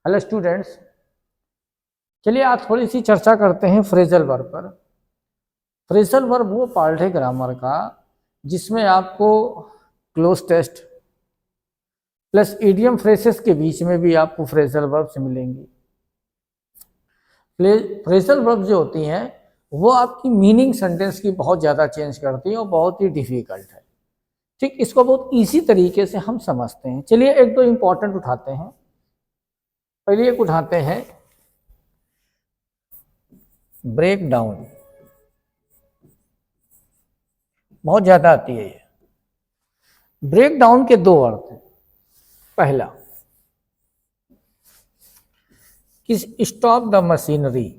Hello students, चलिए आज थोड़ी सी चर्चा करते हैं फ्रेजल वर्ब पर। फ्रेजल वर्ब वो पार्ट है ग्रामर का जिसमें आपको cloze test plus idiom phrases के बीच में भी आपको फ्रेजल वर्ब्स मिलेंगी। फ्रेजल वर्ब जो होती हैं वो आपकी मीनिंग सेंटेंस की बहुत ज़्यादा चेंज करती हैं और बहुत ही डिफिकल्ट है। ठीक, इसको बहुत इजी तरीके से हम समझते हैं। चलिए एक दो इंपॉर्टेंट उठाते हैं। पहले एक उठाते हैं ब्रेक डाउन, बहुत ज्यादा आती है ये। ब्रेक डाउन के दो अर्थ हैं। पहला, किस स्टॉप द मशीनरी,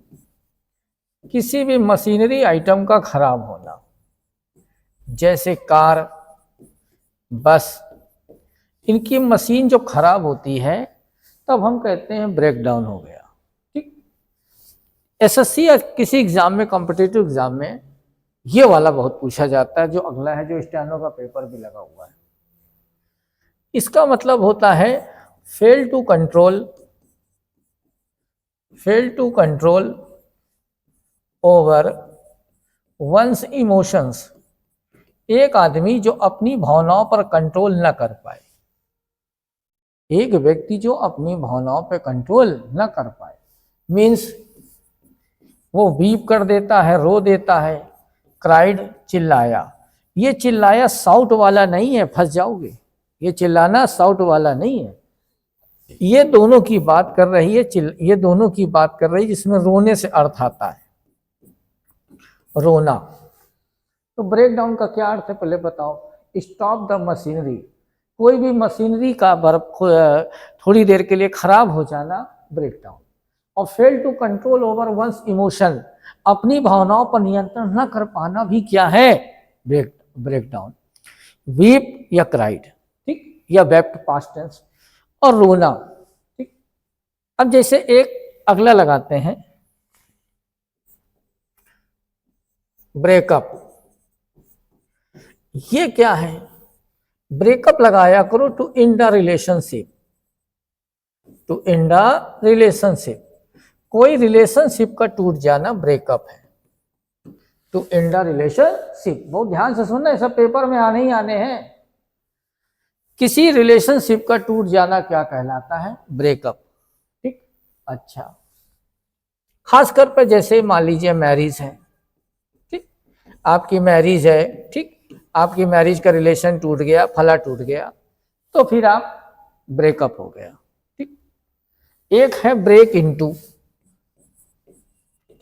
किसी भी मशीनरी आइटम का खराब होना, जैसे कार, बस, इनकी मशीन जो खराब होती है तब हम कहते हैं ब्रेक डाउन हो गया। ठीक, एसएससी या किसी एग्जाम में, कॉम्पिटिटिव एग्जाम में ये वाला बहुत पूछा जाता है। जो अगला है, जो स्टेनो का पेपर भी लगा हुआ है, इसका मतलब होता है fail to control over one's emotions. एक आदमी जो अपनी भावनाओं पर कंट्रोल न कर पाए, एक व्यक्ति जो अपनी भावनाओं पर कंट्रोल न कर पाए, मीन्स वो वीप कर देता है, रो देता है, क्राइड, चिल्लाया। ये चिल्लाया साउट वाला नहीं है, फंस जाओगे। ये चिल्लाना साउट वाला नहीं है। ये दोनों की बात कर रही है, ये दोनों की बात कर रही है जिसमें रोने से अर्थ आता है, रोना। तो ब्रेक डाउन का क्या अर्थ है पहले बताओ। स्टॉप द मशीनरी, कोई भी मशीनरी का वर्ब थोड़ी देर के लिए खराब हो जाना, ब्रेक डाउन। और fail to control over one's emotion, अपनी भावनाओं पर नियंत्रण न कर पाना भी क्या है, ब्रेक डाउन। वीप या क्राइड, ठीक, या वेप्ट पास्ट टेंस, और रोना। ठीक, अब जैसे एक अगला लगाते हैं ब्रेकअप। ये क्या है, ब्रेकअप लगाया करो to end the relationship, to end the relationship. कोई रिलेशनशिप का टूट जाना ब्रेकअप है, टू एंड द रिलेशनशिप। बहुत ध्यान से सुनना, सब पेपर में आने ही आने हैं। किसी रिलेशनशिप का टूट जाना क्या कहलाता है, ब्रेकअप। ठीक, अच्छा, खासकर पर जैसे मान लीजिए मैरिज है, ठीक, आपकी मैरिज है, ठीक, आपकी मैरिज का रिलेशन टूट गया, फला टूट गया, तो फिर आप ब्रेकअप हो गया। ठीक, एक है ब्रेक इनटू।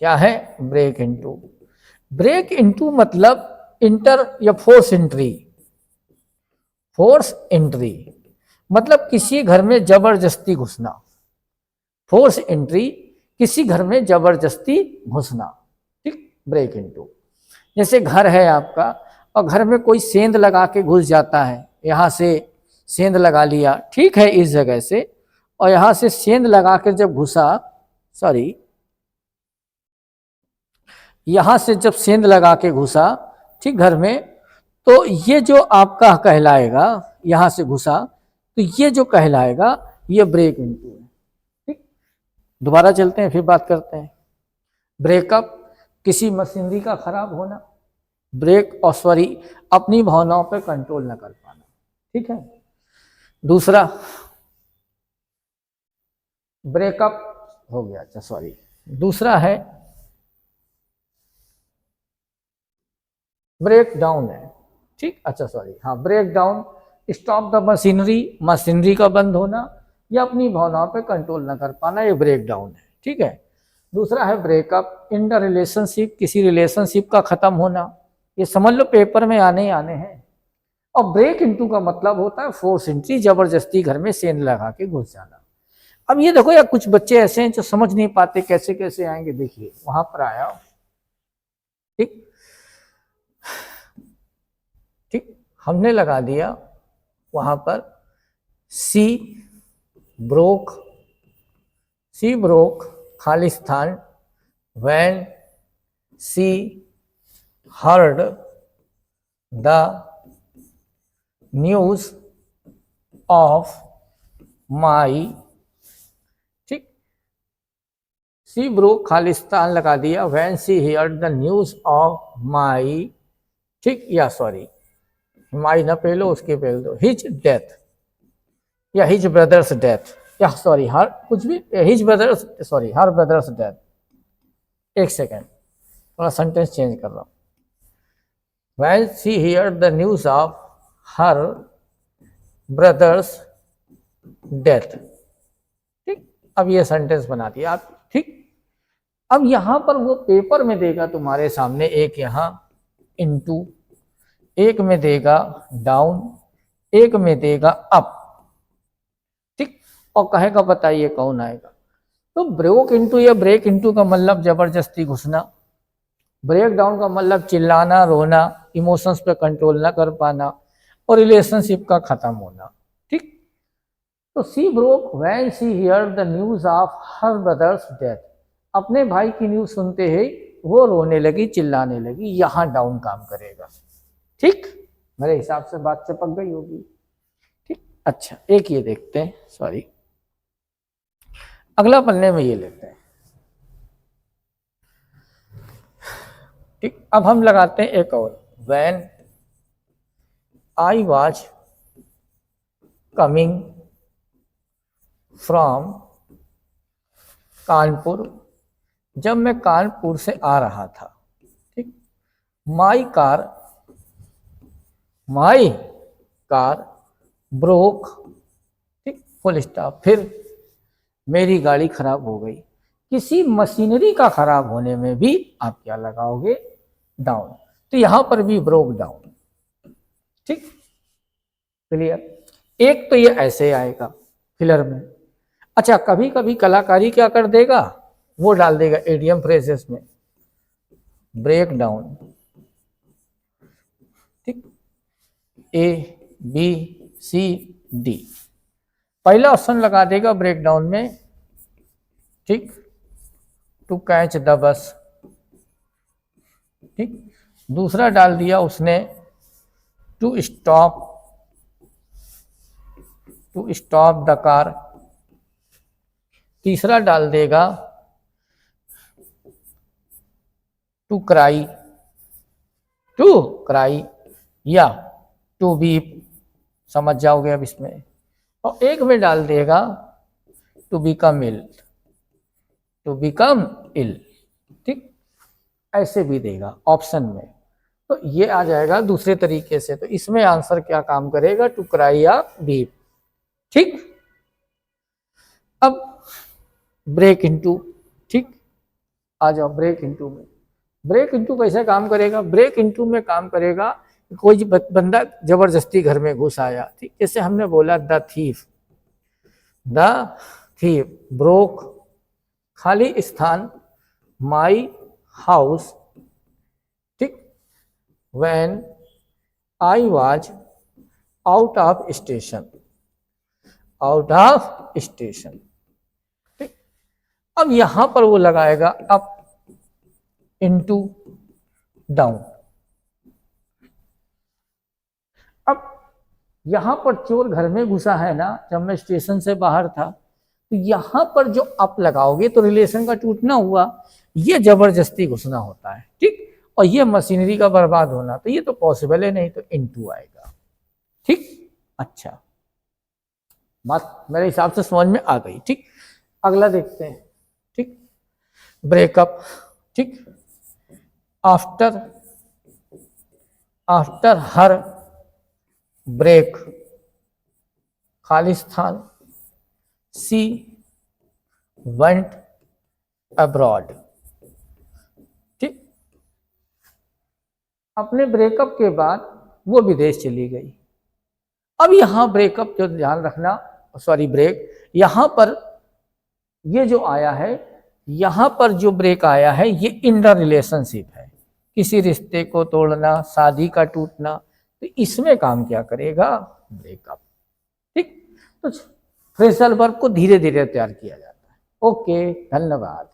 क्या है, ब्रेक इनटू। ब्रेक इनटू मतलब इंटर या फोर्स एंट्री। फोर्स एंट्री मतलब किसी घर में जबरदस्ती घुसना। फोर्स एंट्री, किसी घर में जबरदस्ती घुसना। ठीक, ब्रेक इनटू। जैसे घर है आपका और घर में कोई सेंध लगा के घुस जाता है, यहां से सेंध लगा लिया, ठीक है, इस जगह से, और यहां से सेंध लगा कर जब घुसा, सॉरी, यहां से जब सेंध लगा के घुसा, ठीक, घर में, तो ये जो आपका कहलाएगा, यहां से घुसा, तो ये जो कहलाएगा ये ब्रेक इनटू है। ठीक, दोबारा चलते हैं, फिर बात करते हैं। ब्रेकअप, किसी मशीनरी का खराब होना। ब्रेक और सॉरी, अपनी भावनाओं पर कंट्रोल न कर पाना। ठीक है, दूसरा ब्रेकअप हो गया, अच्छा सॉरी, दूसरा है ब्रेक डाउन है। ठीक, अच्छा सॉरी, हाँ, break down, stop the machinery, machinery का बंद होना या अपनी भावनाओं पे कंट्रोल न कर पाना, ये ब्रेक डाउन है। ठीक है, दूसरा है ब्रेकअप, इन द रिलेशनशिप, किसी रिलेशनशिप का खत्म होना। ये समझ लो पेपर में आने ही आने हैं। और ब्रेक इनटू का मतलब होता है फोर्स एंट्री, जबरदस्ती घर में सेंध लगा के घुस जाना। अब ये देखो यार, कुछ बच्चे ऐसे हैं जो समझ नहीं पाते कैसे कैसे आएंगे। देखिए वहां पर आया, ठीक ठीक, हमने लगा दिया वहां पर she broke, Khalistan, when she heard the news of my, ठीक, सी ब्रोक खालिस्तान लगा दिया when she heard the news of my, ठीक, या सॉरी माई ना पहलो, उसके पहले दो, हिज डेथ या हिज ब्रदर्स डेथ, या सॉरी हर कुछ भी, his brother's, sorry her brother's death. एक सेकेंड, थोड़ा सेंटेंस चेंज कर रहा हूं। When she heard the news of her brother's death, ठीक, अब ये सेंटेंस बना दिया आप, ठीक। अब यहां पर वो पेपर में देगा तुम्हारे सामने, एक यहां इनटू, एक में देगा डाउन, एक में देगा अप, ठीक, और कहेगा बताइए कौन आएगा। तो ब्रेक इनटू या ब्रेक इनटू का मतलब जबरदस्ती घुसना, ब्रेक डाउन का मतलब चिल्लाना, रोना, इमोशंस पे कंट्रोल ना कर पाना, और रिलेशनशिप का खत्म होना, ठीक। तो she broke when she hear the news of her brother's death, अपने भाई की न्यूज सुनते ही वो रोने लगी, चिल्लाने लगी, यहां डाउन काम करेगा, ठीक। मेरे हिसाब से बात चिपक गई होगी, ठीक। अच्छा, एक ये देखते हैं, सॉरी अगला पन्ने में ये लेते हैं, ठीक। अब हम लगाते हैं एक और, when I was coming from Kanpur, जब मैं कानपुर से आ रहा था, ठीक। माई कार ब्रोक, ठीक, फुल स्टॉप, फिर मेरी गाड़ी खराब हो गई। किसी मशीनरी का खराब होने में भी आप क्या लगाओगे, डाउन। तो यहां पर भी ब्रोक डाउन, ठीक, क्लियर। एक तो ये ऐसे आएगा फिलर में। अच्छा, कभी कभी कलाकारी क्या कर देगा, वो डाल देगा एडियम फ्रेजेस में, ब्रेक डाउन, ठीक, ए बी सी डी, पहला ऑप्शन लगा देगा ब्रेक डाउन में, ठीक, टू कैच द बस, ठीक। दूसरा डाल दिया उसने टू स्टॉप द कार। तीसरा डाल देगा टू क्राई या टू बीप, समझ जाओगे अब इसमें। और एक में डाल देगा टू बिकम इल, ठीक, ऐसे भी देगा ऑप्शन में। तो ये आ जाएगा दूसरे तरीके से। तो इसमें आंसर क्या काम करेगा, टू क्राई या बीप, ठीक। अब ब्रेक इनटू, ठीक, आ जाओ ब्रेक इनटू में। ब्रेक इनटू कैसे काम करेगा, ब्रेक इनटू में काम करेगा, कोई बंदा जबरदस्ती घर में घुस आया, ठीक, जैसे हमने बोला द थीफ ब्रोक खाली स्थान माई हाउस, ठीक, when I was out of station, ठीक। अब यहां पर वो लगाएगा अप इनटू डाउन। अब यहां पर चोर घर में घुसा है ना, जब मैं स्टेशन से बाहर था, तो यहां पर जो अप लगाओगे तो रिलेशन का टूटना हुआ, ये जबरदस्ती घुसना होता है, ठीक, और ये मशीनरी का बर्बाद होना, तो ये तो पॉसिबल है नहीं, तो इनटू आएगा, ठीक। अच्छा, बात मेरे हिसाब से समझ में आ गई, ठीक। अगला देखते हैं, ठीक, ब्रेकअप, ठीक, after her break Khalistan she went abroad, ठीक। अपने ब्रेकअप के बाद वो विदेश चली गई। अब यहां ब्रेकअप जो ध्यान रखना, सॉरी ब्रेक, यहां पर ये जो आया है, यहां पर जो ब्रेक आया है ये इन द रिलेशनशिप है, किसी रिश्ते को तोड़ना, शादी का टूटना, तो इसमें काम क्या करेगा, ब्रेकअप, ठीक। तो फ्रेजल वर्ब को धीरे धीरे तैयार किया जाता है। ओके, धन्यवाद।